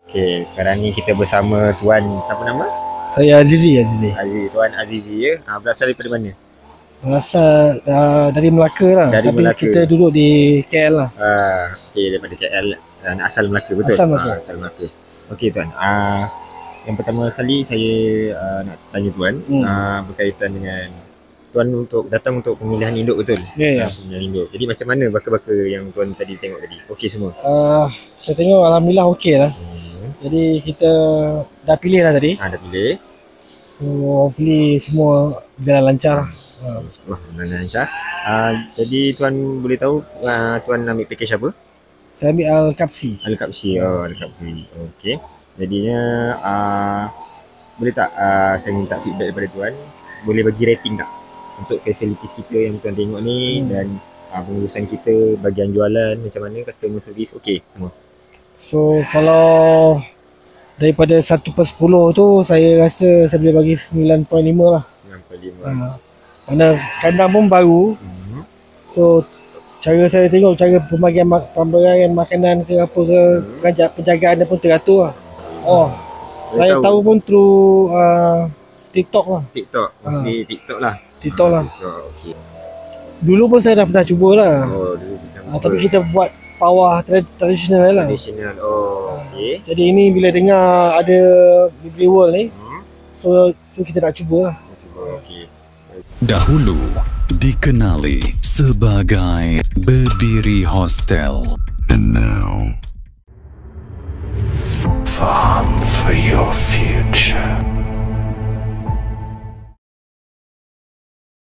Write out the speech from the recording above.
Okay, sekarang ni kita bersama Tuan, siapa nama? Saya Azizi. Tuan Azizi ya. Berasal daripada mana? Berasal dari Melaka lah. Dari Tapi Melaka. kita duduk di KL lah. Okay, daripada KL. Asal Melaka, betul? Asal Melaka. Asal Melaka. Okey Tuan, yang pertama kali saya nak tanya Tuan berkaitan dengan Tuan datang untuk pemilihan induk, betul? Ya. Pemilihan induk. Jadi macam mana baka-baka yang Tuan tadi tengok tadi? Okey semua? Saya tengok alhamdulillah okey lah. Jadi kita dah pilih lah tadi. Dah pilih. So hopefully semua berjalan lancar. Wah, berjalan lancar. Jadi Tuan boleh tahu Tuan ambil package apa? Saya ambil Al-Kapsi. Al-Kapsi. Al-Kapsi. Okey. Jadinya boleh tak saya minta feedback daripada Tuan, boleh bagi rating tak untuk facilities kita yang Tuan tengok ni dan pengurusan kita, bahagian jualan macam mana, customer service okey semua? So kalau daripada 1/10 tu saya rasa saya boleh bagi 9.5 lah. 9.5. Mana kandang pun baru. So cara saya tengok, cara pemberian makanan ke apa ke, penjagaan dia pun teratur lah. Saya tahu pun through TikTok lah. Mesti TikTok lah. Okey. Dulu pun saya dah pernah cuba lah. Dulu tapi kita buat pawah tradisional lah. Okey. Jadi ini bila dengar ada Bibli World ni, so kita nak cuba lah. Okey. Dahulu dikenali sebagai Bebiri Hostel, and now farm for your future.